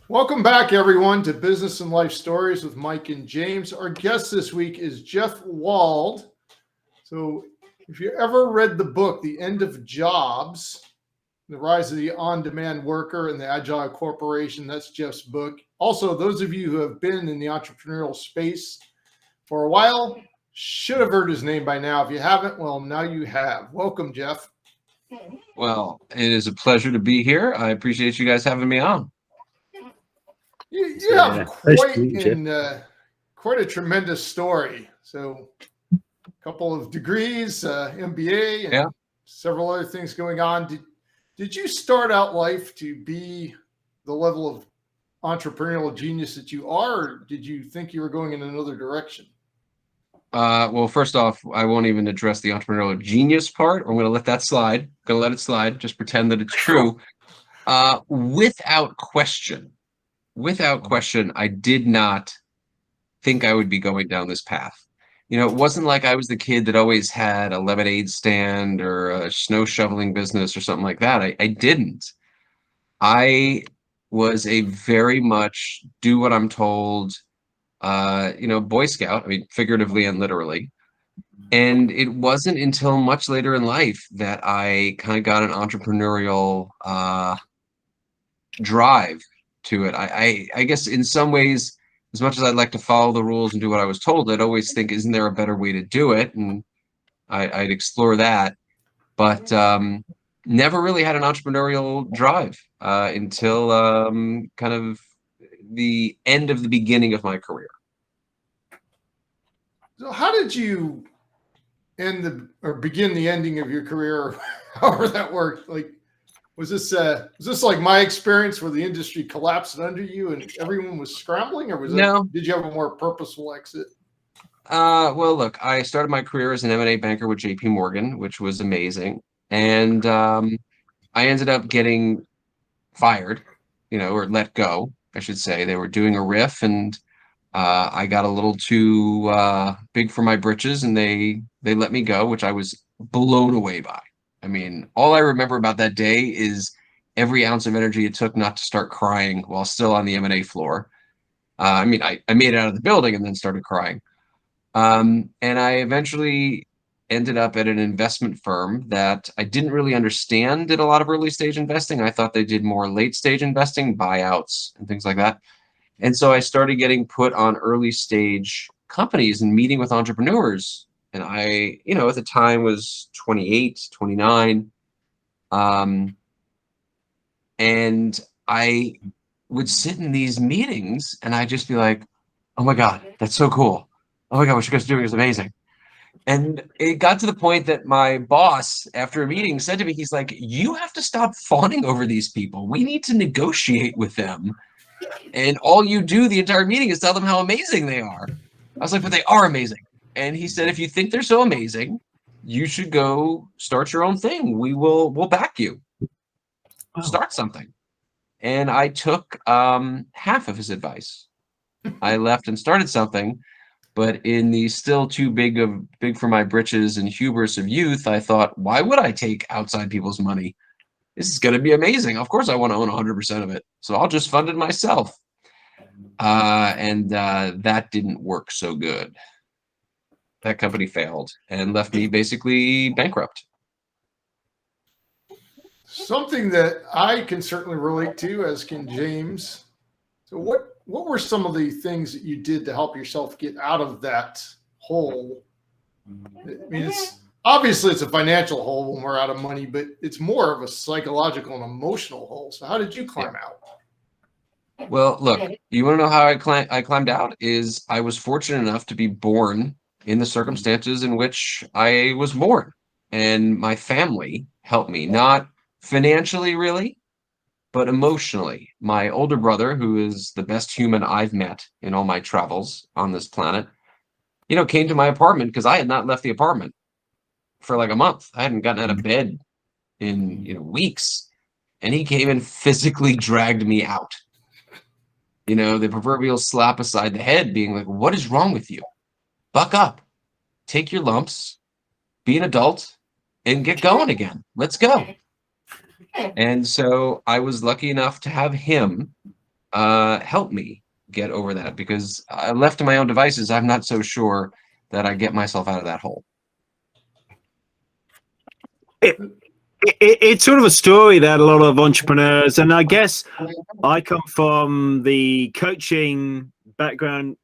Welcome back, everyone, to Business and Life Stories with Mike and James. Our guest this week is Jeff Wald. So, if you ever read the book, The End of Jobs, The Rise of the On-Demand Worker and the Agile Corporation, that's Jeff's book. Also, those of you who have been in the entrepreneurial space for a while should have heard his name by now. If you haven't, well, now you have. Welcome, Jeff. Well, it is a pleasure to be here. I appreciate you guys having me on. You have quite a tremendous story. So, a couple of degrees, MBA, and several other things going on. Did you start out life to be the level of entrepreneurial genius that you are, or did you think you were going in another direction? Well, first off, I won't even address the entrepreneurial genius part. I'm going to let that slide. I'm going to let it slide. Just pretend that it's true. Without question, I did not think I would be going down this path. You know, it wasn't like I was the kid that always had a lemonade stand or a snow shoveling business or something like that. I didn't. I was a very much do what I'm told, Boy Scout, I mean, figuratively and literally. And it wasn't until much later in life that I kind of got an entrepreneurial drive to it. I guess in some ways, as much as I'd like to follow the rules and do what I was told, I'd always think, isn't there a better way to do it? And I'd explore that, but never really had an entrepreneurial drive until kind of the end of the beginning of my career. So how did you begin the ending of your career, or however that worked? Like, was this like my experience where the industry collapsed under you and everyone was scrambling, or did you have a more purposeful exit? Well, look, I started my career as an M&A banker with JP Morgan, which was amazing. And I ended up getting fired, or let go, I should say. They were doing a riff, and I got a little too big for my britches, and they let me go, which I was blown away by. I mean, all I remember about that day is every ounce of energy it took not to start crying while still on the M&A floor. I made it out of the building and then started crying. And I eventually ended up at an investment firm that I didn't really understand did a lot of early stage investing. I thought they did more late stage investing, buyouts and things like that. And so I started getting put on early stage companies and meeting with entrepreneurs. And I, at the time was 28, 29. And I would sit in these meetings and I'd just be like, oh my God, that's so cool. Oh my God, what you guys are doing is amazing. And it got to the point that my boss, after a meeting, said to me, he's like, you have to stop fawning over these people. We need to negotiate with them. And all you do the entire meeting is tell them how amazing they are. I was like, but they are amazing. And he said, if you think they're so amazing, you should go start your own thing. We'll back you. Start something. And I took half of his advice. I left and started something. But in the still too big for my britches and hubris of youth, I thought, why would I take outside people's money? This is going to be amazing. Of course I want to own 100% of it. So I'll just fund it myself. And that didn't work so good. That company failed and left me basically bankrupt. Something that I can certainly relate to, as can James. So what were some of the things that you did to help yourself get out of that hole? I mean, it's a financial hole when we're out of money, but it's more of a psychological and emotional hole. So how did you climb out? Well, look, you want to know how I climbed out? Is I was fortunate enough to be born in the circumstances in which I was born, and my family helped me, not financially really, but emotionally. My older brother, who is the best human I've met in all my travels on this planet, came to my apartment because I had not left the apartment for like a month. I hadn't gotten out of bed in weeks, and he came and physically dragged me out. The proverbial slap aside the head, being like, what is wrong with you? Buck up, take your lumps, be an adult, and get going again. Let's go. And so I was lucky enough to have him helped me get over that, because left to my own devices, I'm not so sure that I get myself out of that hole. It's sort of a story that a lot of entrepreneurs, and I guess I come from the coaching background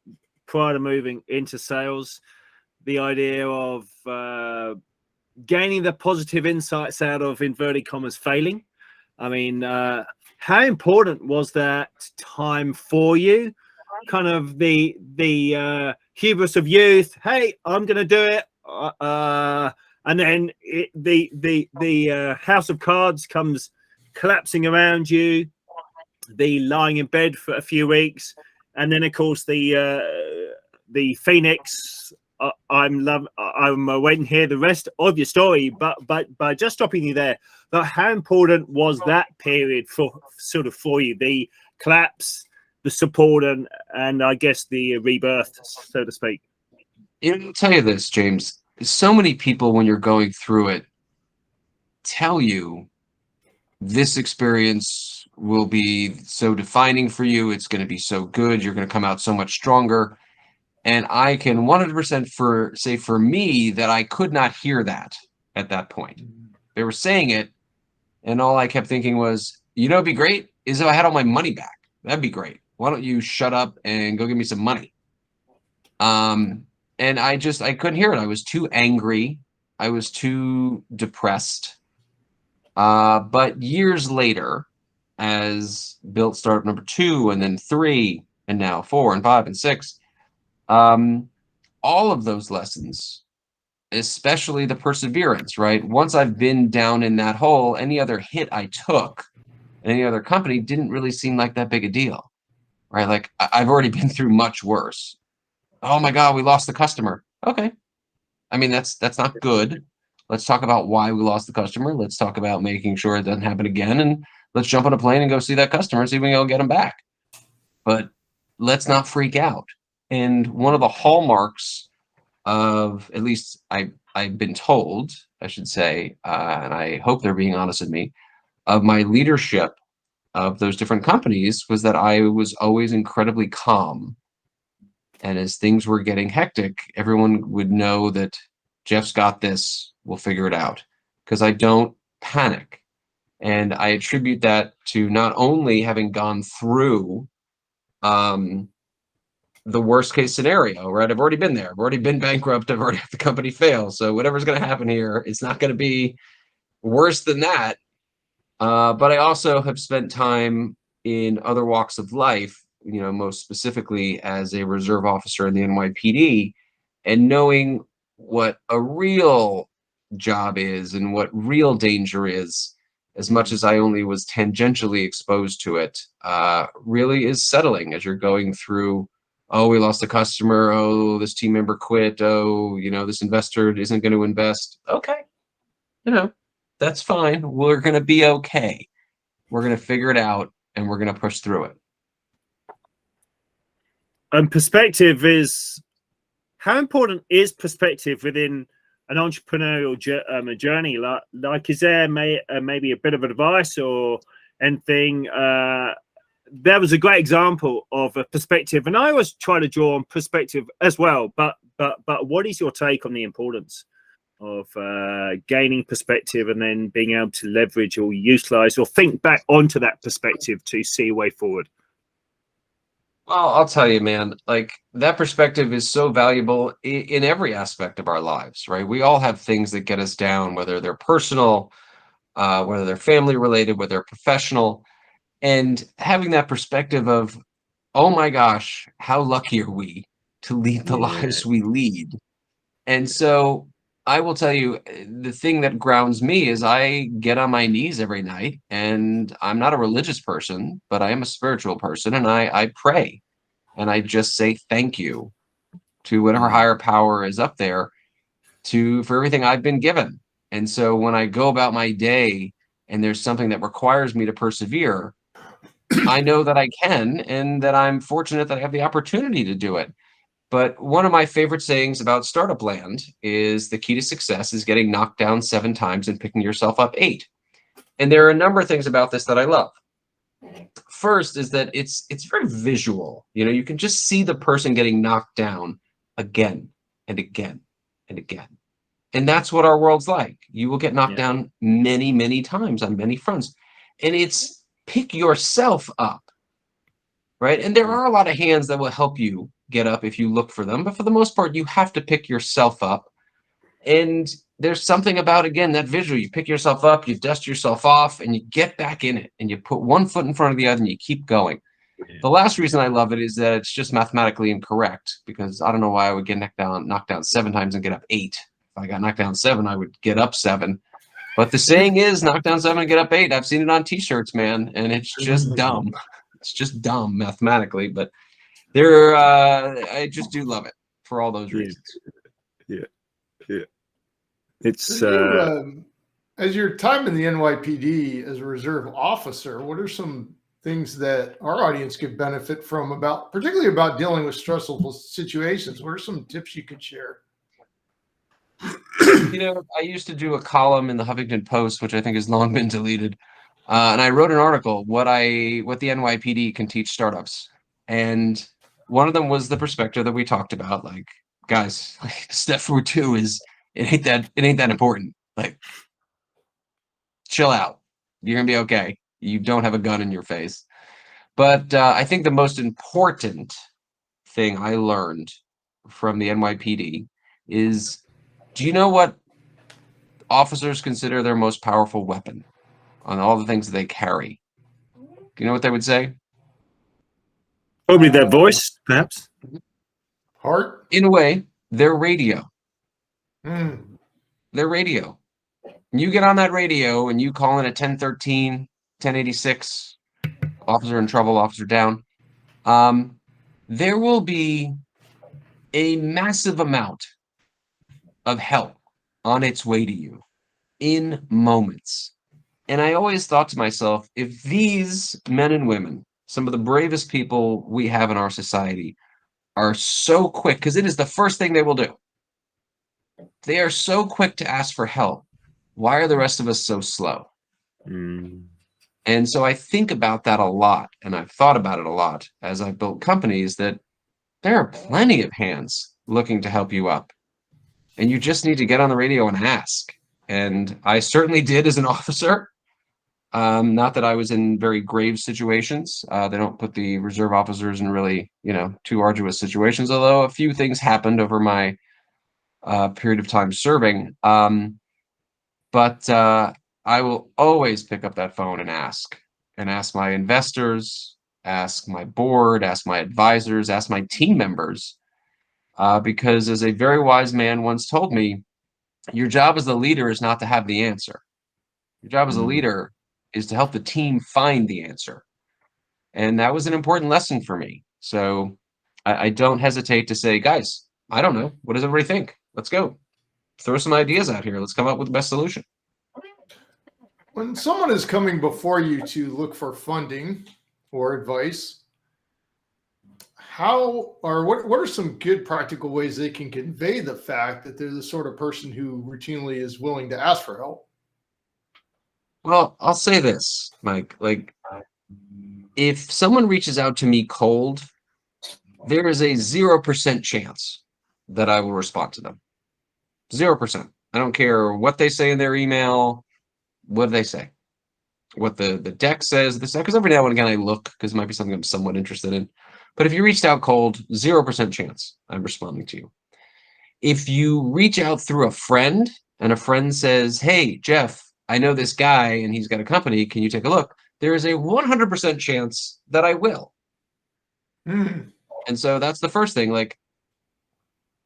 prior to moving into sales. The idea of gaining the positive insights out of inverted commas failing. I mean, how important was that time for you? Kind of the hubris of youth. Hey, I'm going to do it. And then the house of cards comes collapsing around you. The lying in bed for a few weeks, and then of course the Phoenix. I'm waiting to hear the rest of your story, but just stopping you there. But how important was that period for you? The collapse, the support, and I guess the rebirth, so to speak. I'll tell you this, James. So many people, when you're going through it, tell you this experience will be so defining for you. It's going to be so good. You're going to come out so much stronger. And I can 100% say for me that I could not hear that at that point. They were saying it, and all I kept thinking was, it'd be great is if I had all my money back. That'd be great. Why don't you shut up and go give me some money? And I couldn't hear it. I was too angry. I was too depressed. But years later, as built startup number 2, and then 3, and now 4 and 5 and 6, all of those lessons, especially the perseverance, right? Once I've been down in that hole, any other hit I took, any other company didn't really seem like that big a deal, right? Like I've already been through much worse. Oh my God, we lost the customer. Okay. I mean, that's not good. Let's talk about why we lost the customer. Let's talk about making sure it doesn't happen again. And let's jump on a plane and go see that customer and see if we can go get them back. But let's not freak out. And one of the hallmarks of, at least I've been told, I should say, and I hope they're being honest with me, of my leadership of those different companies was that I was always incredibly calm. And as things were getting hectic, everyone would know that Jeff's got this, we'll figure it out, because I don't panic. And I attribute that to not only having gone through the worst case scenario, right? I've already been there. I've already been bankrupt. I've already had the company fail. So whatever's going to happen here, it's not going to be worse than that. But I also have spent time in other walks of life, most specifically as a reserve officer in the NYPD, and knowing what a real job is and what real danger is, as much as I only was tangentially exposed to it, really is settling as you're going through. Oh, we lost a customer. Oh, this team member quit. Oh, this investor isn't going to invest. Okay. That's fine. We're going to be okay. We're going to figure it out, and we're going to push through it. And perspective is, how important is perspective within an entrepreneurial journey? Like, is there maybe a bit of advice or anything? There was a great example of a perspective, and I always try to draw on perspective as well. But what is your take on the importance of gaining perspective and then being able to leverage or utilize or think back onto that perspective to see a way forward? Well, I'll tell you, man, like that perspective is so valuable in every aspect of our lives, right? We all have things that get us down, whether they're personal, whether they're family related, whether they're professional. And having that perspective of, oh my gosh, how lucky are we to lead the lives we lead? And so I will tell you, the thing that grounds me is I get on my knees every night, and I'm not a religious person, but I am a spiritual person, and I pray, and I just say thank you to whatever higher power is up there for everything I've been given. And so when I go about my day and there's something that requires me to persevere, I know that I can, and that I'm fortunate that I have the opportunity to do it. But one of my favorite sayings about startup land is the key to success is getting knocked down 7 times and picking yourself up 8. And there are a number of things about this that I love. First is that it's very visual. You know, you can just see the person getting knocked down again and again and again. And that's what our world's like. You will get knocked down many, many times on many fronts. And it's pick yourself up, right? And there are a lot of hands that will help you get up if you look for them. But for the most part, you have to pick yourself up. And there's something about, again, that visual. You pick yourself up, you dust yourself off, and you get back in it. And you put one foot in front of the other, and you keep going. The last reason I love it is that it's just mathematically incorrect, because I don't know why I would get knocked down 7 times and get up 8. If I got knocked down 7, I would get up 7. But the saying is, knock down 7 and get up 8. I've seen it on T-shirts, man, and it's just dumb. It's just dumb mathematically, but I just do love it for all those reasons. Yeah. It's as your time in the NYPD as a reserve officer, what are some things that our audience could benefit from, particularly about dealing with stressful situations? What are some tips you could share? You know, I used to do a column in the Huffington Post, which I think has long been deleted. And I wrote an article, what the NYPD can teach startups. And one of them was the perspective that we talked about. Like, guys, step 2 is it ain't that important. Like, chill out. You're gonna be okay. You don't have a gun in your face. But I think the most important thing I learned from the NYPD is, do you know what officers consider their most powerful weapon on all the things that they carry? Do you know what they would say? Probably their voice, perhaps. Heart? In a way, their radio. Mm. Their radio. You get on that radio and you call in a 1013, 1086, officer in trouble, officer down. There will be a massive amount of help on its way to you in moments. And I always thought to myself, if these men and women, some of the bravest people we have in our society, are so quick, because it is the first thing they will do. They are so quick to ask for help. Why are the rest of us so slow? And so I think about that a lot, and I've thought about it a lot as I've built companies, that there are plenty of hands looking to help you up. And you just need to get on the radio and ask. And I certainly did as an officer. Not that I was in very grave situations. They don't put the reserve officers in really, too arduous situations, although a few things happened over my period of time serving. But I will always pick up that phone and ask my investors, ask my board, ask my advisors, ask my team members. Because as a very wise man once told me, your job as the leader is not to have the answer. Your job as a leader is to help the team find the answer. And that was an important lesson for me. So I don't hesitate to say, guys, I don't know. What does everybody think? Let's go. Throw some ideas out here. Let's come up with the best solution. When someone is coming before you to look for funding or advice, what are some good practical ways they can convey the fact that they're the sort of person who routinely is willing to ask for help? Well, I'll say this, Mike, like, if someone reaches out to me cold, there is a 0% chance that I will respond to them. 0%. I don't care what they say in their email. What do they say? What the deck says, because every now and again I look, because it might be something I'm somewhat interested in. But if you reached out cold, 0% chance I'm responding to you. If you reach out through a friend and a friend says, hey, Jeff, I know this guy and he's got a company, can you take a look? There is a 100% chance that I will. And so that's the first thing. Like,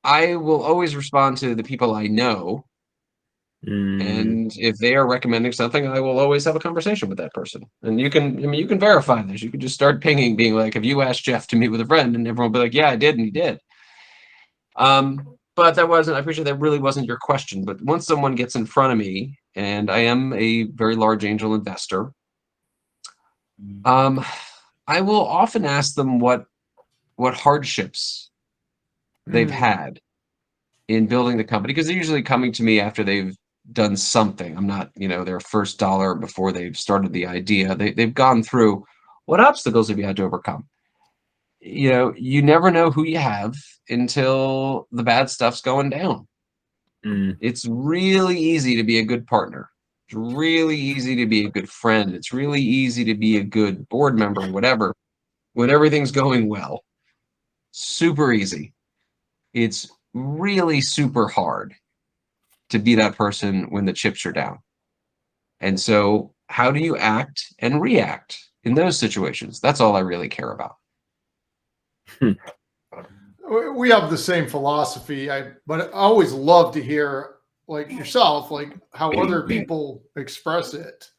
I will always respond to the people I know. And if they are recommending something, I will always have a conversation with that person. And you can verify this. You can just start pinging, being like, have you asked Jeff to meet with a friend? And everyone will be like, yeah, I did. And he did. But I appreciate that really wasn't your question. But once someone gets in front of me, and I am a very large angel investor, I will often ask them what hardships they've had in building the company, because they're usually coming to me after they've done something. I'm not, their first dollar before they've started the idea. They've gone through What obstacles have you had to overcome? You know, you never know who you have until the bad stuff's going down. It's really easy to be a good partner. It's really easy to be a good friend. It's really easy to be a good board member, whatever, when everything's going well. Super easy. It's really super hard to be that person when the chips are down. And so how do you act and react in those situations? That's all I really care about. We have the same philosophy, but I always love to hear, like yourself, like how other people express it.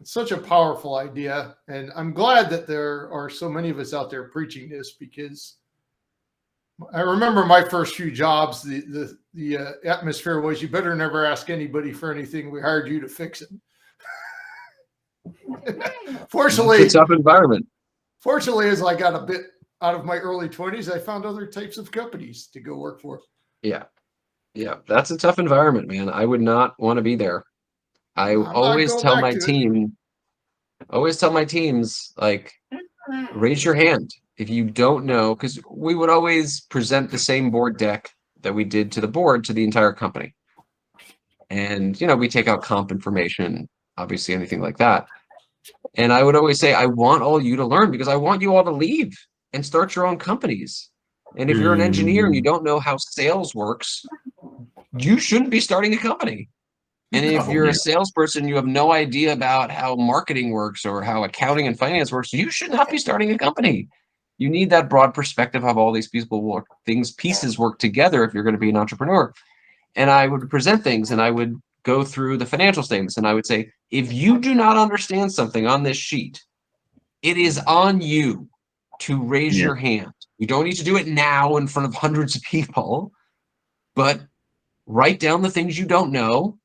It's such a powerful idea, and I'm glad that there are so many of us out there preaching this, because I remember my first few jobs, the atmosphere was, you better never ask anybody for anything. We hired you to fix it. Fortunately, it's a tough environment. Fortunately, as I got a bit out of my early 20s, I found other types of companies to go work for. Yeah. Yeah. That's a tough environment, man. I would not want to be there. I always tell my teams, like, raise your hand if you don't know, because we would always present the same board deck that we did to the board to the entire company. And, you know, we take out comp information, obviously anything like that. And I would always say, I want all you to learn, because I want you all to leave and start your own companies. And if you're an engineer and you don't know how sales works, you shouldn't be starting a company. And if you're a salesperson, you have no idea about how marketing works or how accounting and finance works, you should not be starting a company. You need that broad perspective of all these pieces work together if you're going to be an entrepreneur. And I would present things, and I would go through the financial statements, and I would say, if you do not understand something on this sheet, it is on you to raise your hand. You don't need to do it now in front of hundreds of people, but write down the things you don't know.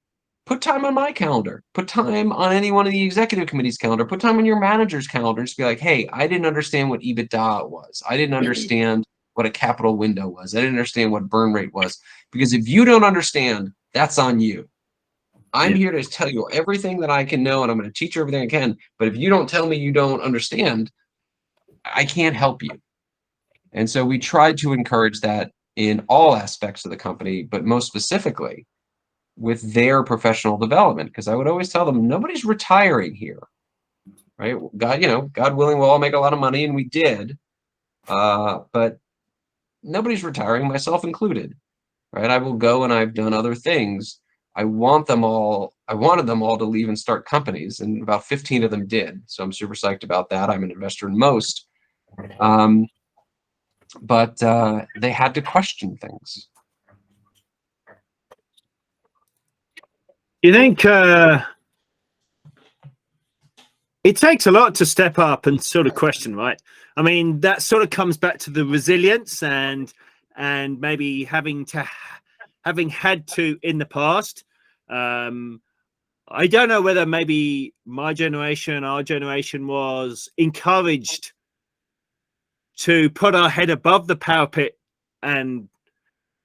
Put time on my calendar. Put time on any one of the executive committee's calendar. Put time on your manager's calendar. Just be like, hey, I didn't understand what EBITDA was. I didn't understand what a capital window was. I didn't understand what burn rate was. Because if you don't understand, that's on you. I'm here to tell you everything that I can know, and I'm going to teach you everything I can. But if you don't tell me you don't understand, I can't help you. And so we tried to encourage that in all aspects of the company, but most specifically with their professional development, because I would always tell them, nobody's retiring here, right? God willing, we'll all make a lot of money, and we did, but nobody's retiring, myself included, right? I will go, and I've done other things. I wanted them all to leave and start companies, and about 15 of them did. So I'm super psyched about that. I'm an investor in most. But they had to question things. You think it takes a lot to step up and sort of question, right? I mean, that sort of comes back to the resilience and maybe having had to in the past. I don't know whether maybe our generation was encouraged to put our head above the parapet and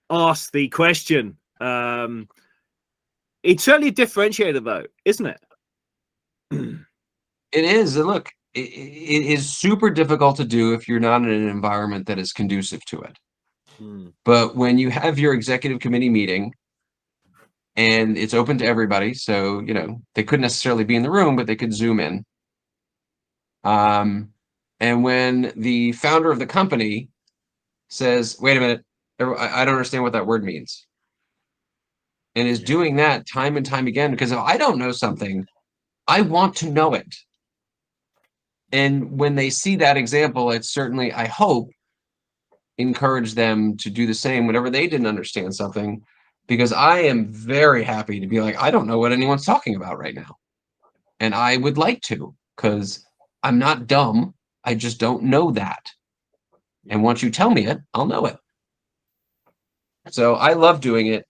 ask the question. It's certainly a differentiator, though, isn't it? It is. And look, it is super difficult to do if you're not in an environment that is conducive to it. But when you have your executive committee meeting, and it's open to everybody, so, you know, they couldn't necessarily be in the room, but they could Zoom in. And when the founder of the company says, wait a minute, I don't understand what that word means, and is doing that time and time again, because if I don't know something, I want to know it. And when they see that example, it's certainly, I hope, encourage them to do the same whenever they didn't understand something, because I am very happy to be like, I don't know what anyone's talking about right now. And I would like to, because I'm not dumb. I just don't know that. And once you tell me it, I'll know it. So I love doing it.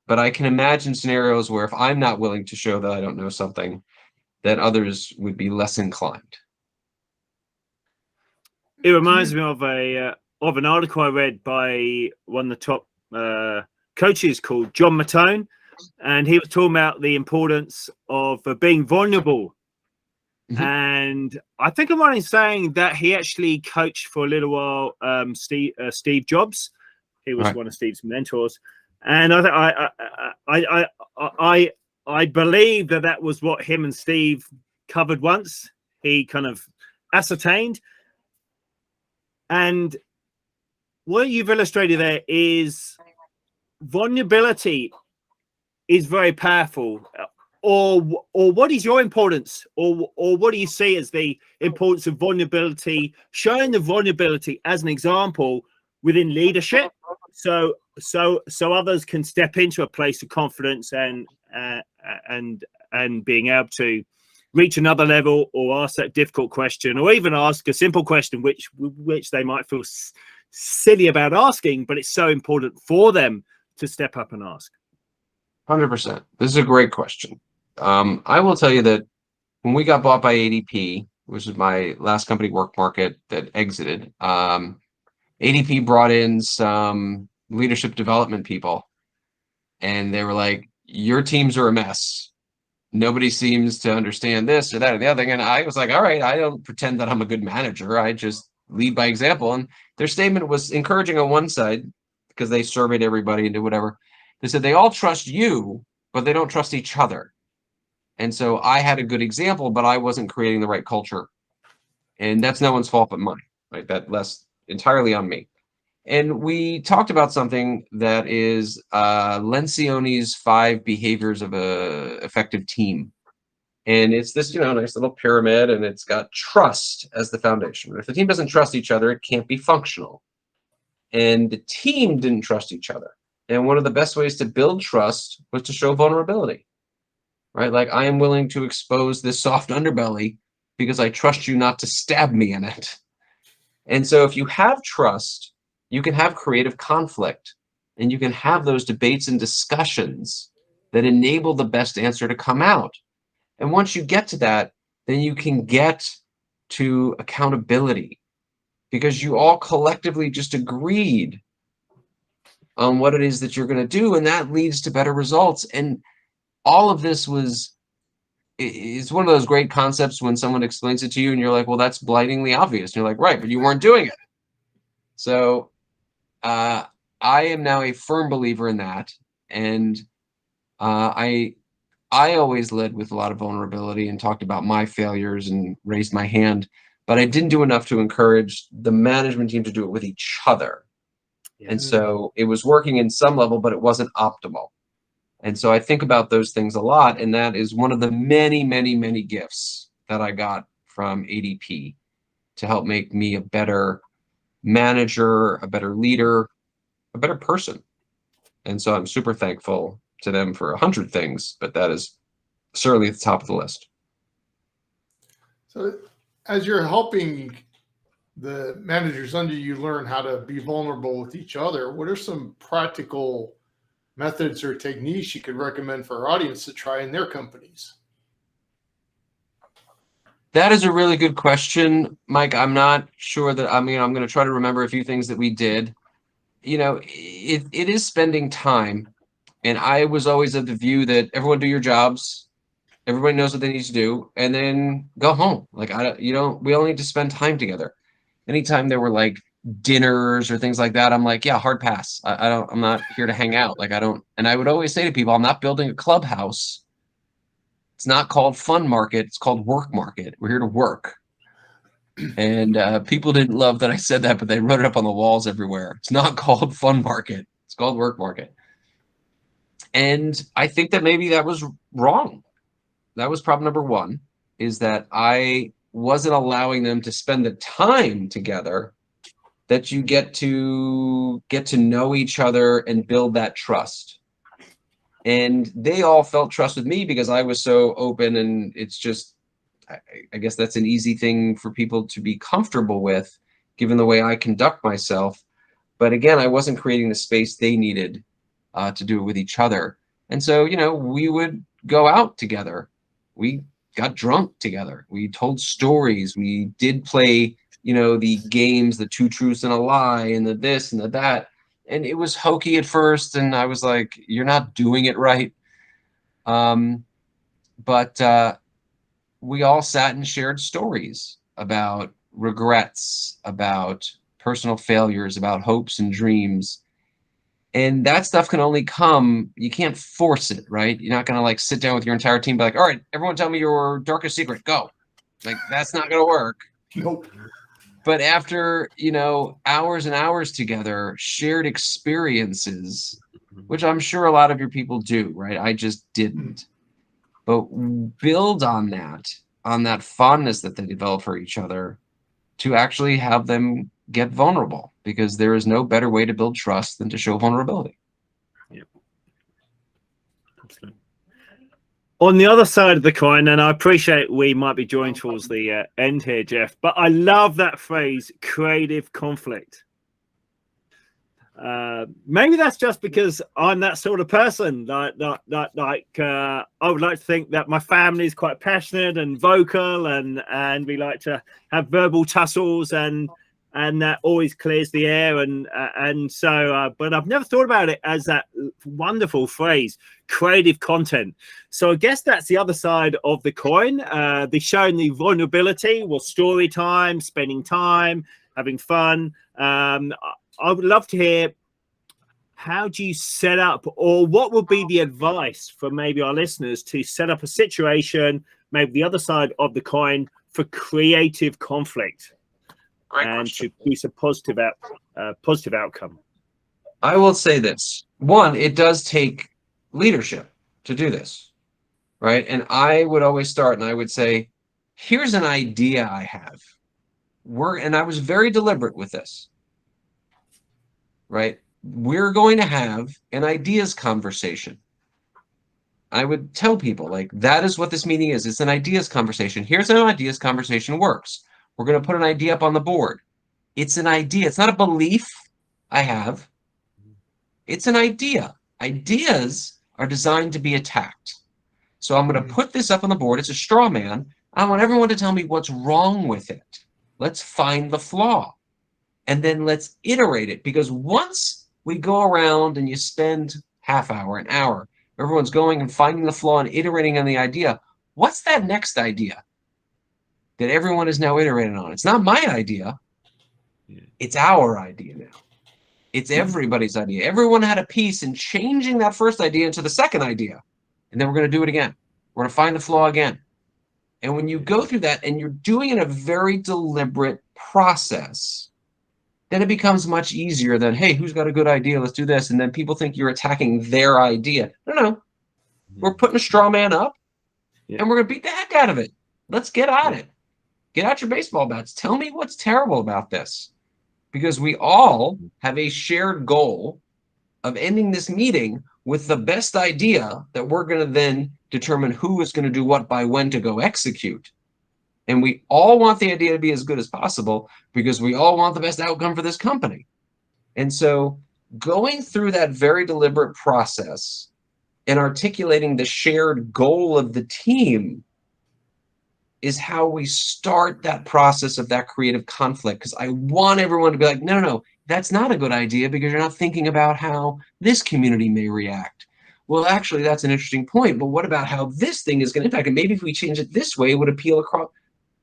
But I can imagine scenarios where if I'm not willing to show that I don't know something, that others would be less inclined. It reminds me of an article I read by one of the top coaches called John Mattone, and he was talking about the importance of being vulnerable Mhm. And I think I'm right in saying that he actually coached for a little while Steve Jobs. He was Right. one of Steve's mentors, and I believe that was what him and Steve covered once. He kind of ascertained, and what you've illustrated there is vulnerability is very powerful. Or what is your importance, or what do you see as the importance of vulnerability, showing the vulnerability as an example within leadership, so others can step into a place of confidence and being able to reach another level, or ask that difficult question, or even ask a simple question which they might feel silly about asking, but it's so important for them to step up and ask. 100%. This is a great question. I will tell you that when we got bought by ADP, which is my last company, Work Market, that exited, ADP brought in some leadership development people, and they were like, your teams are a mess. Nobody seems to understand this or that or the other thing. And I was like, all right, I don't pretend that I'm a good manager. I just lead by example. And their statement was encouraging on one side, because they surveyed everybody and did whatever. They said they all trust you, but they don't trust each other. And so I had a good example, but I wasn't creating the right culture. And that's no one's fault but mine, right? That rests entirely on me. And we talked about something that is Lencioni's 5 behaviors of a effective team. And it's this, nice little pyramid, and it's got trust as the foundation. If the team doesn't trust each other, it can't be functional. And the team didn't trust each other. And one of the best ways to build trust was to show vulnerability. Right? Like, I am willing to expose this soft underbelly because I trust you not to stab me in it. And so if you have trust, you can have creative conflict, and you can have those debates and discussions that enable the best answer to come out. And once you get to that, then you can get to accountability, because you all collectively just agreed on what it is that you're going to do, and that leads to better results. And all of this it's one of those great concepts when someone explains it to you and you're like, well, that's blindingly obvious. And you're like, right, but you weren't doing it. So I am now a firm believer in that. And I always led with a lot of vulnerability and talked about my failures and raised my hand, but I didn't do enough to encourage the management team to do it with each other. Yeah. And so it was working in some level, but it wasn't optimal. And so I think about those things a lot, and that is one of the many, many, many gifts that I got from ADP to help make me a better manager, a better leader, a better person. And so I'm super thankful to them for 100 things, but that is certainly at the top of the list. So as you're helping the managers under you learn how to be vulnerable with each other, what are some practical methods or techniques you could recommend for our audience to try in their companies? That is a really good question, Mike. I'm not sure that, I'm going to try to remember a few things that we did. It is spending time. And I was always of the view that everyone do your jobs, everybody knows what they need to do, and then go home. Like, we all need to spend time together. Anytime there were like dinners or things like that, I'm like, yeah, hard pass. I'm not here to hang out. Like, and I would always say to people, I'm not building a clubhouse. It's not called Fun Market. It's called Work Market. We're here to work. And people didn't love that I said that, but they wrote it up on the walls everywhere. It's not called Fun Market. It's called Work Market. And I think that maybe that was wrong. That was problem number one, is that I wasn't allowing them to spend the time together that you get to know each other and build that trust. And they all felt trust with me because I was so open, and it's just, I guess that's an easy thing for people to be comfortable with, given the way I conduct myself. But again, I wasn't creating the space they needed to do it with each other. And so, we would go out together. We got drunk together. We told stories. We did play, the games, the 2 truths and a lie, and the this and the that. And it was hokey at first. And I was like, you're not doing it right. But we all sat and shared stories about regrets, about personal failures, about hopes and dreams. And that stuff can only come, you can't force it, right? You're not going to like sit down with your entire team and be like, all right, everyone tell me your darkest secret, go. Like, that's not going to work. Nope. But after, hours and hours together, shared experiences, which I'm sure a lot of your people do, right? I just didn't. But build on that fondness that they develop for each other to actually have them get vulnerable, because there is no better way to build trust than to show vulnerability. Yeah. Absolutely. On the other side of the coin, and I appreciate we might be drawing towards the end here, Jeff, but I love that phrase, creative conflict. Maybe that's just because I'm that sort of person. I would like to think that my family is quite passionate and vocal, and we like to have verbal tussles, and that always clears the air. And so, but I've never thought about it as that wonderful phrase, creative content. So I guess that's the other side of the coin. They're showing the vulnerability, well, story time, spending time, having fun. I would love to hear, how do you set up, or what would be the advice for maybe our listeners to set up a situation, maybe the other side of the coin, for creative conflict and to produce a positive outcome? I will say this. One, it does take leadership to do this, right? And I would always start and I would say, here's an idea I have. And I was very deliberate with this, right? We're going to have an ideas conversation. I would tell people, like, that is what this meeting is. It's an ideas conversation. Here's how an ideas conversation works. We're going to put an idea up on the board. It's an idea. It's not a belief I have. It's an idea. Ideas are designed to be attacked. So I'm going to put this up on the board. It's a straw man. I want everyone to tell me what's wrong with it. Let's find the flaw. And then let's iterate it. Because once we go around and you spend half hour, an hour, everyone's going and finding the flaw and iterating on the idea, what's that next idea that everyone is now iterating on? It's not my idea. It's our idea now. It's everybody's idea. Everyone had a piece in changing that first idea into the second idea. And then we're going to do it again. We're going to find the flaw again. And when you go through that and you're doing it in a very deliberate process, then it becomes much easier than, hey, who's got a good idea? Let's do this. And then people think you're attacking their idea. No. We're putting a straw man up, and we're going to beat the heck out of it. Let's get at it. Get out your baseball bats. Tell me what's terrible about this. Because we all have a shared goal of ending this meeting with the best idea that we're going to then determine who is going to do what by when to go execute. And we all want the idea to be as good as possible because we all want the best outcome for this company. And so going through that very deliberate process and articulating the shared goal of the team is how we start that process of that creative conflict. Because I want everyone to be like, no, that's not a good idea because you're not thinking about how this community may react. Well, actually, that's an interesting point. But what about how this thing is going to impact? And maybe if we change it this way, it would appeal across.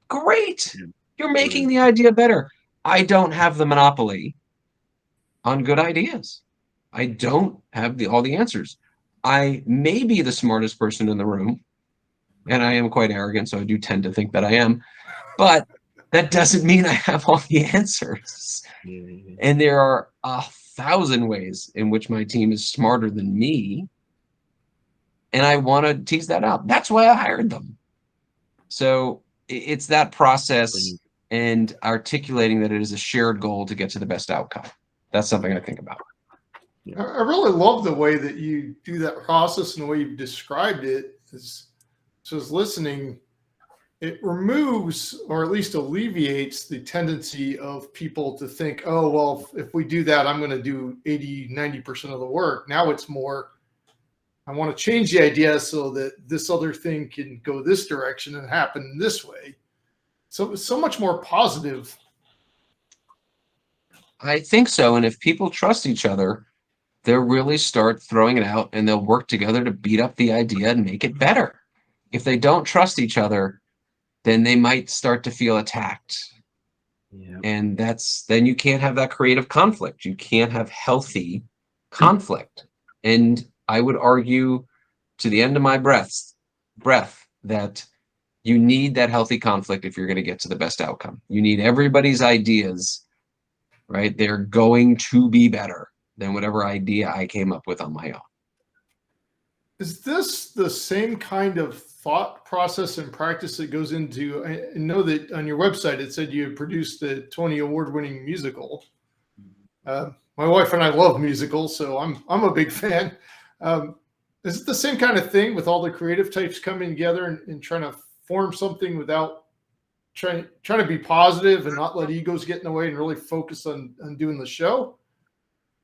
Great. You're making the idea better. I don't have the monopoly on good ideas. I don't have all the answers. I may be the smartest person in the room, and I am quite arrogant, so I do tend to think that I am, but that doesn't mean I have all the answers. And there are 1,000 ways in which my team is smarter than me, and I want to tease that out. That's why I hired them. So it's that process and articulating that it is a shared goal to get to the best outcome. That's something I think about. I really love the way that you do that process and the way you've described it. Just listening, it removes or at least alleviates the tendency of people to think, oh, well, if we do that, I'm going to do 80, 90% of the work. Now it's more, I want to change the idea so that this other thing can go this direction and happen this way. So it's so much more positive. I think so. And if people trust each other, they'll really start throwing it out and they'll work together to beat up the idea and make it better. If they don't trust each other, then they might start to feel attacked. Yeah. And then you can't have that creative conflict. You can't have healthy conflict. And I would argue to the end of my breath that you need that healthy conflict if you're going to get to the best outcome. You need everybody's ideas, right? They're going to be better than whatever idea I came up with on my own. Is this the same kind of thought process and practice that goes into, I know that on your website it said you produced the Tony Award-winning musical. My wife and I love musicals, so I'm a big fan. Is it the same kind of thing with all the creative types coming together and trying to form something without trying to be positive and not let egos get in the way and really focus on doing the show?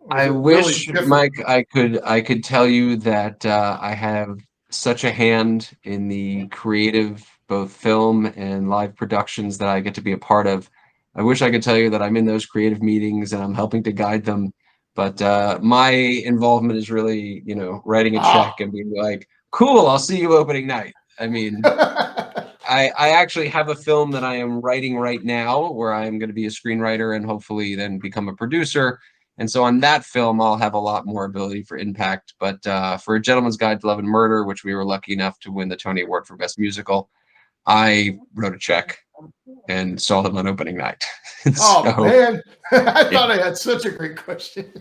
I wish, Mike, I could tell you that I have such a hand in the creative, both film and live productions that I get to be a part of. I wish I could tell you that I'm in those creative meetings and I'm helping to guide them. But my involvement is really, writing a check and being like, cool, I'll see you opening night. I mean, I actually have a film that I am writing right now where I'm going to be a screenwriter and hopefully then become a producer. And so on that film, I'll have a lot more ability for impact. But for A Gentleman's Guide to Love and Murder, which we were lucky enough to win the Tony Award for Best Musical, I wrote a check and saw them on opening night. Man, I thought I had such a great question.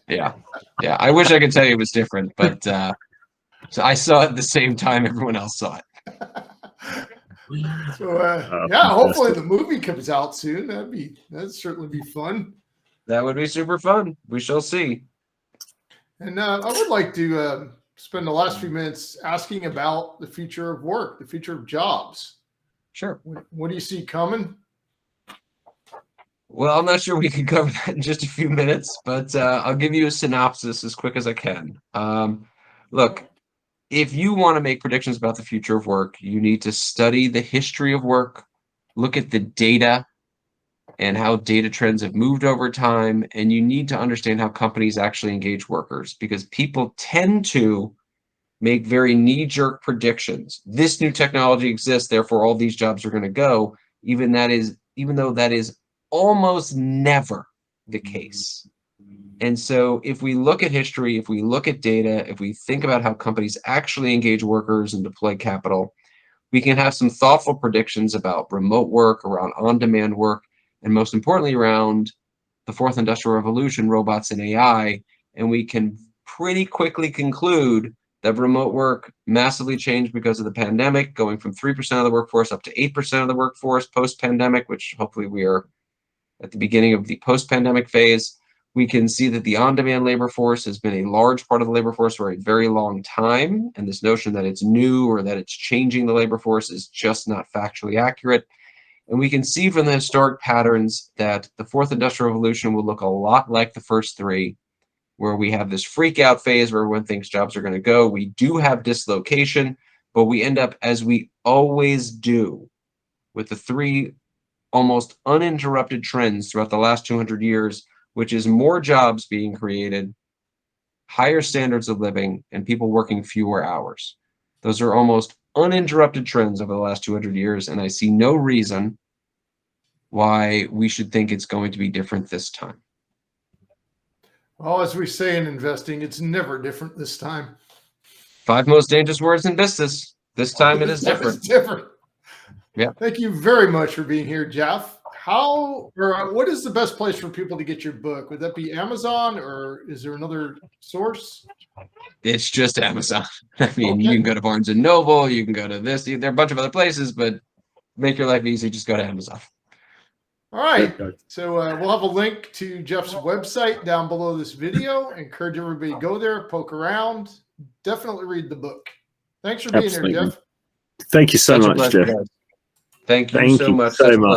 Yeah. I wish I could tell you it was different, but so I saw it at the same time everyone else saw it. So hopefully the movie comes out soon. That'd certainly be fun. That would be super fun. We shall see. And I would like to spend the last few minutes asking about the future of work, the future of jobs. Sure. What do you see coming? Well, I'm not sure we can cover that in just a few minutes, but I'll give you a synopsis as quick as I can. Look, if you want to make predictions about the future of work, you need to study the history of work, look at the data and how data trends have moved over time, and you need to understand how companies actually engage workers, because people tend to make very knee-jerk predictions. This new technology exists, therefore all these jobs are going to go, even though that is almost never the case. And so if we look at history, if we look at data, if we think about how companies actually engage workers and deploy capital, we can have some thoughtful predictions about remote work, around on-demand work, and most importantly, around the fourth industrial revolution, robots and AI. And we can pretty quickly conclude that remote work massively changed because of the pandemic, going from 3% of the workforce up to 8% of the workforce post-pandemic, which hopefully we are at the beginning of the post-pandemic phase. We can see that the on-demand labor force has been a large part of the labor force for a very long time. And this notion that it's new or that it's changing the labor force is just not factually accurate. And we can see from the historic patterns that the fourth industrial revolution will look a lot like the first three, where we have this freak out phase where everyone thinks jobs are going to go. We do have dislocation, but we end up, as we always do, with the three almost uninterrupted trends throughout the last 200 years, which is more jobs being created, higher standards of living, and people working fewer hours. Those are almost uninterrupted trends over the last 200 years, and I see no reason why we should think it's going to be different this time. Well, as we say in investing, it's never different this time. 5 most dangerous words in business. This time it is different. It's different. Yeah. Thank you very much for being here, Jeff. What is the best place for people to get your book? Would that be Amazon, or is there another source? It's just Amazon. I mean, You can go to Barnes and Noble, you can go to this. There are a bunch of other places, but make your life easy, just go to Amazon. All right. So we'll have a link to Jeff's website down below this video. I encourage everybody to go there, poke around, definitely read the book. Thanks for being here, Jeff. Thank you so much, Jeff. Thank you so much.